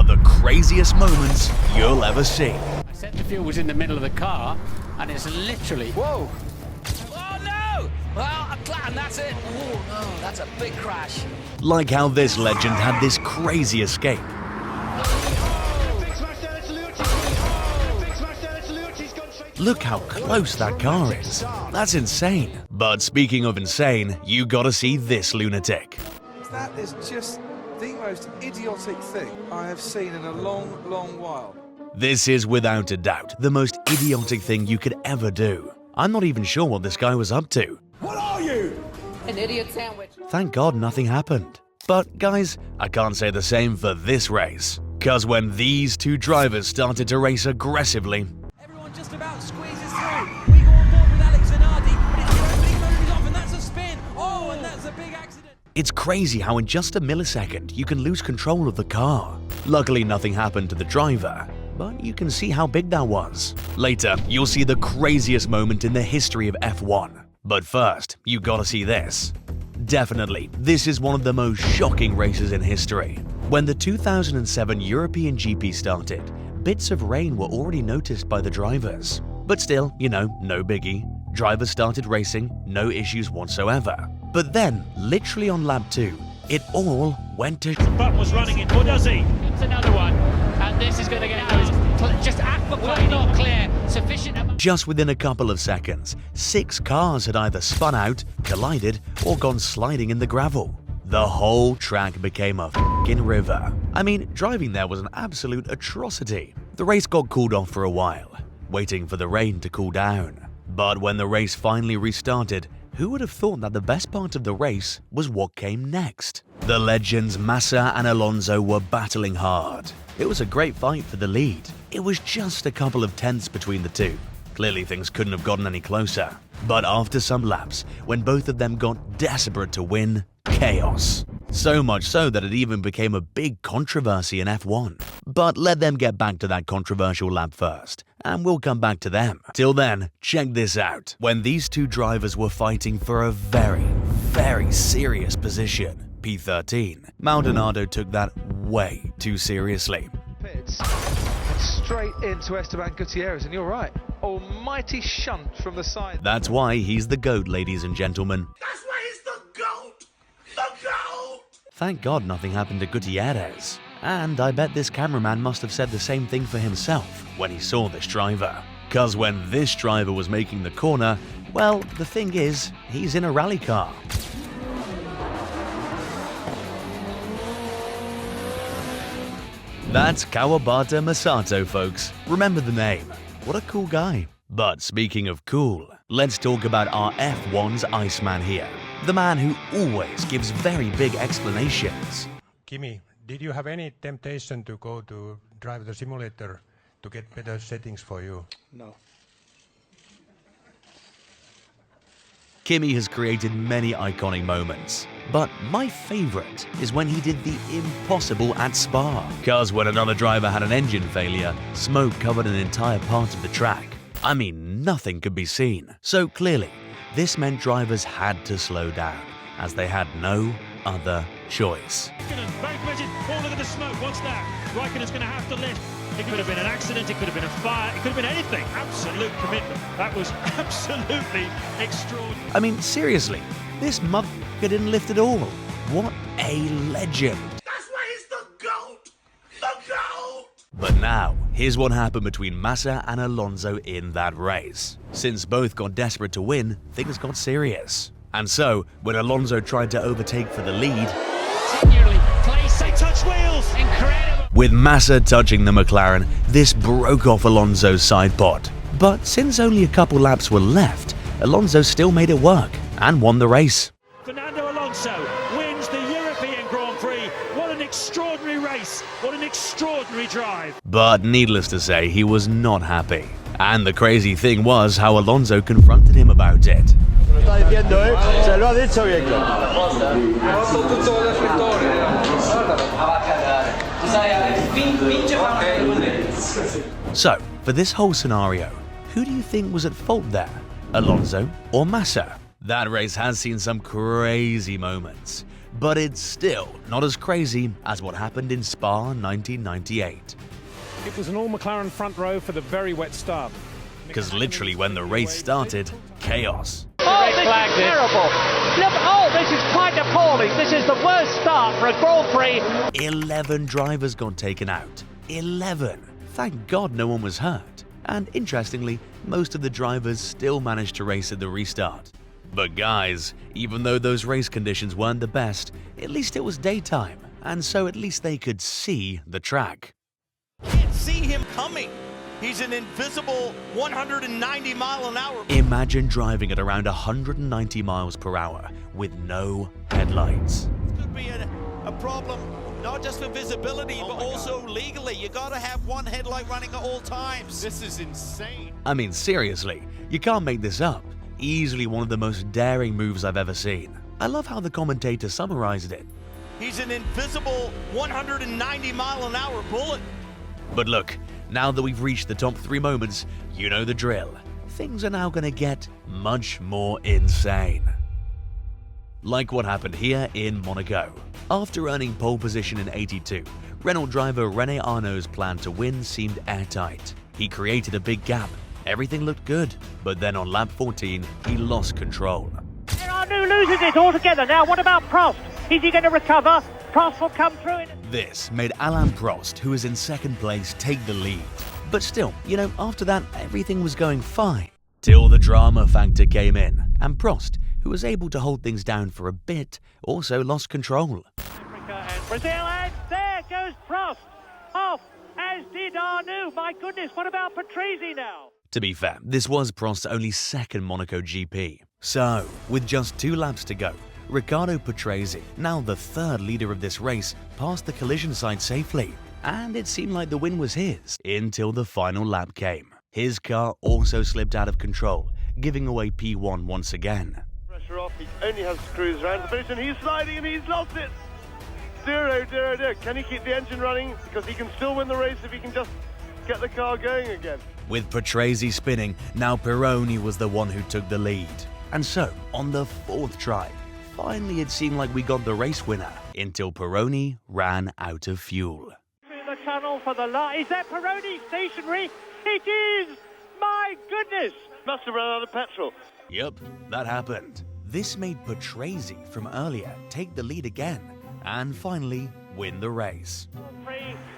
the craziest moments you'll ever see. I said the fuel was in the middle of the car, and it's literally... Whoa! Oh no! Well, and that's it. Oh no, that's a big crash. Like how this legend had this crazy escape. Look how close that car is. That's insane. But speaking of insane, you gotta see this lunatic. That is just the most idiotic thing I have seen in a long, long while. This is without a doubt the most idiotic thing you could ever do. I'm not even sure what this guy was up to. What are you? An idiot sandwich. Thank God nothing happened. But guys, I can't say the same for this race. Cause when these two drivers started to race aggressively, Everyone just about squeezes through. We go on board with Alex Zanardi, but his opening move is off, and that's a spin. Oh, and that's a big accident. it's crazy how in just a millisecond you can lose control of the car. Luckily nothing happened to the driver, but you can see how big that was. Later, you'll see the craziest moment in the history of F1. But first, you gotta see this. Definitely, this is one of the most shocking races in history. When the 2007 European GP started, bits of rain were already noticed by the drivers. But still, no biggie. Drivers started racing, no issues whatsoever. But then, literally on lap 2, it all went to Button was running in, or does he? It's another one, and this is going to get just aquaplaning, not clear, sufficient amount. just within a couple of seconds. 6 cars had either spun out, collided, or gone sliding in the gravel. The whole track became a f***ing river. I mean, driving there was an absolute atrocity. The race got cooled off for a while, waiting for the rain to cool down. But when the race finally restarted, who would have thought that the best part of the race was what came next? The legends Massa and Alonso were battling hard. It was a great fight for the lead. It was just a couple of tenths between the two. Clearly things couldn't have gotten any closer. But after some laps, when both of them got desperate to win, chaos. So much so that it even became a big controversy in F1. But let them get back to that controversial lap first, and we'll come back to them. Till then, check this out. When these two drivers were fighting for a very, very serious position, P13, Maldonado took that way too seriously. Pits straight into Esteban Gutierrez, and you're right. Almighty shunt from the side. That's why he's the GOAT, ladies and gentlemen. That's why he's the GOAT! The GOAT! Thank God nothing happened to Gutierrez. And I bet this cameraman must have said the same thing for himself when he saw this driver. Cause when this driver was making the corner, well, the thing is, he's in a rally car. That's Kawabata Masato, folks. Remember the name. What a cool guy. But speaking of cool, let's talk about our F1's Iceman here. The man who always gives very big explanations. Kimi, did you have any temptation to go to drive the simulator to get better settings for you? No. Kimi has created many iconic moments, but my favorite is when he did the impossible at Spa. Cause when another driver had an engine failure, smoke covered an entire part of the track. I mean, nothing could be seen. So clearly, this meant drivers had to slow down, as they had no other choice. Oh, look at the smoke, what's that? Raikkonen's going to have to lift. It could have been an accident, it could have been a fire, it could have been anything. Absolute commitment. That was absolutely extraordinary. I mean, seriously, this motherfucker didn't lift at all. What a legend. That's why he's the GOAT! The GOAT! But now, here's what happened between Massa and Alonso in that race. Since both got desperate to win, things got serious. And so, when Alonso tried to overtake for the lead, Continually placing. They touch wheels! Incredible. with Massa touching the McLaren, this broke off Alonso's side pod. But since only a couple laps were left, Alonso still made it work and won the race. Fernando Alonso wins the European Grand Prix. What an extraordinary race. What an extraordinary drive. But needless to say, he was not happy. And the crazy thing was how Alonso confronted him about it. So, for this whole scenario, who do you think was at fault there? Alonso or Massa? That race has seen some crazy moments. but it's still not as crazy as what happened in Spa 1998. It was an all-McLaren front row for the very wet start. Because literally when the race started, chaos. Oh, this is terrible. Look, oh, this is quite appalling. This is the worst start for a Grand Prix. 11 drivers got taken out. 11. Thank God no one was hurt. And interestingly, most of the drivers still managed to race at the restart. But guys, even though those race conditions weren't the best, at least it was daytime, and so at least they could see the track. Can't see him coming. He's an invisible 190 mile an hour. Imagine driving at around 190 miles per hour with no headlights. Could be a problem, not just for visibility, but also legally. You gotta have one headlight running at all times. This is insane. I mean, seriously, you can't make this up. Easily one of the most daring moves I've ever seen. I love how the commentator summarized it. He's an invisible 190 mile an hour bullet. But look, now that we've reached the top 3 moments, you know the drill. Things are now gonna get much more insane. Like what happened here in Monaco. After earning pole position in '82, Renault driver René Arnoux' plan to win seemed airtight. He created a big gap. Everything looked good, but then on lap 14, he lost control. Arnoux loses it altogether. Now, what about Prost? Is he going to recover? Prost will come through. This made Alain Prost, who was in second place, take the lead. But still, you know, after that, everything was going fine. Till the drama factor came in, and Prost, who was able to hold things down for a bit, also lost control. Africa and Brazil, and there goes Prost. Off, as did Arnoux. My goodness, what about Patrese now? To be fair, this was Prost's only second Monaco GP. So, with just 2 laps to go, Riccardo Patrese, now the 3rd leader of this race, passed the collision site safely, and it seemed like the win was his, until the final lap came. His car also slipped out of control, giving away P1 once again. Pressure off, he only has to cruise around the finish, and he's sliding and he's lost it! Dear, dear, dear, can he keep the engine running? Because he can still win the race if he can just get the car going again. With Patrese spinning, now Pironi was the one who took the lead. And so, on the 4th try, finally it seemed like we got the race winner, until Pironi ran out of fuel. Through the tunnel for the light. Is that Pironi stationary? It is! My goodness! Must have run out of petrol. Yep, that happened. This made Patrese from earlier take the lead again, and finally win the race.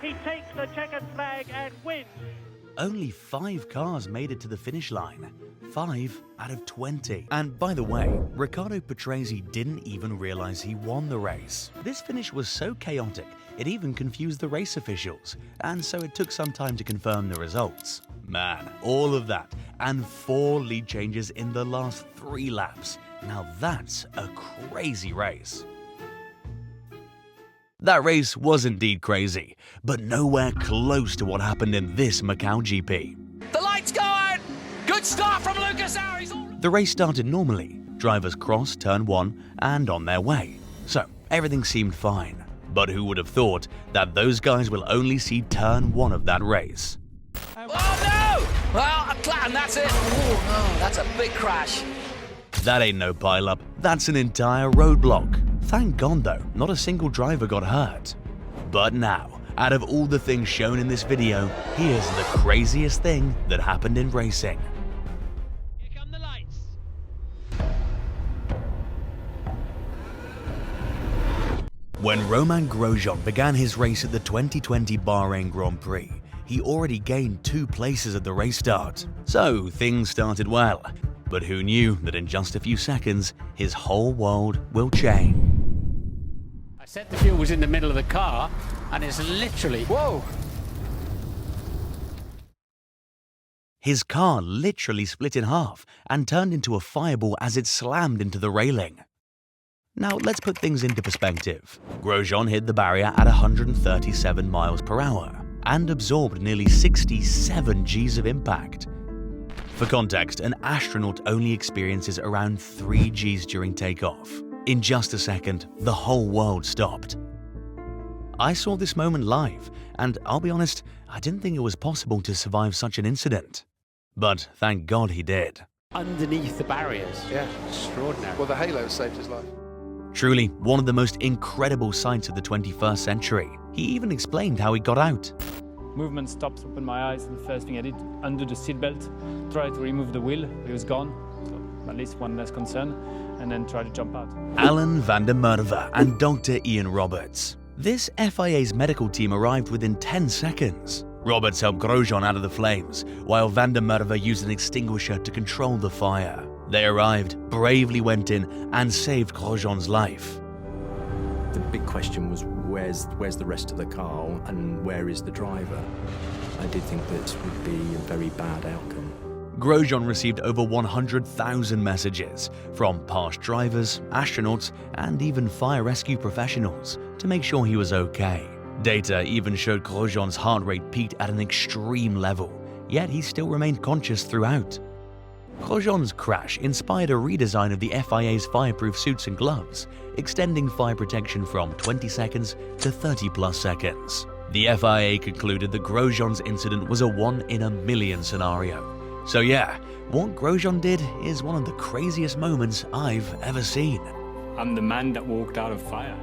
He takes the checkered flag and wins. Only 5 cars made it to the finish line. 5 out of 20. And by the way, Riccardo Patrese didn't even realize he won the race. This finish was so chaotic, it even confused the race officials, and so it took some time to confirm the results. Man, all of that, and 4 lead changes in the last 3 laps. Now that's a crazy race. That race was indeed crazy, but nowhere close to what happened in this Macau GP. The lights go out. Good start from Lucas Harris. The race started normally. Drivers crossed turn 1 and on their way. So everything seemed fine. But who would have thought that those guys will only see turn 1 of that race? Oh no! Well, and that's it. Oh no, that's a big crash. That ain't no pileup, that's an entire roadblock. Thank God though, not a single driver got hurt. But now, out of all the things shown in this video, here's the craziest thing that happened in racing. Here come the lights. When Romain Grosjean began his race at the 2020 Bahrain Grand Prix, he already gained 2 places at the race start. So things started well. But who knew that in just a few seconds, his whole world will change. I said the fuel was in the middle of the car, and it's literally... Whoa! His car literally split in half and turned into a fireball as it slammed into the railing. Now let's put things into perspective. Grosjean hit the barrier at 137 miles per hour and absorbed nearly 67 Gs of impact. For context, an astronaut only experiences around 3 Gs during takeoff. In just a second, the whole world stopped. I saw this moment live, and I'll be honest, I didn't think it was possible to survive such an incident. But thank God he did. Underneath the barriers. Yeah, extraordinary. Well, the halo saved his life. Truly one of the most incredible sights of the 21st century. He even explained how he got out. Movement stopped, opened my eyes, and the first thing I did, undo the seatbelt, try to remove the wheel, it was gone, so at least one less concern, and then try to jump out. Alan van der Merwe and Dr. Ian Roberts. This FIA's medical team arrived within 10 seconds. Roberts helped Grosjean out of the flames, while van der Merwe used an extinguisher to control the fire. They arrived, bravely went in, and saved Grosjean's life. The big question was, where's the rest of the car and where is the driver? I did think that would be a very bad outcome. Grosjean received over 100,000 messages from past drivers, astronauts, and even fire rescue professionals to make sure he was okay. Data even showed Grosjean's heart rate peaked at an extreme level, yet he still remained conscious throughout. Grosjean's crash inspired a redesign of the FIA's fireproof suits and gloves, extending fire protection from 20 seconds to 30+ seconds. The FIA concluded that Grosjean's incident was a 1 in a million scenario. So yeah, what Grosjean did is one of the craziest moments I've ever seen. I'm the man that walked out of fire.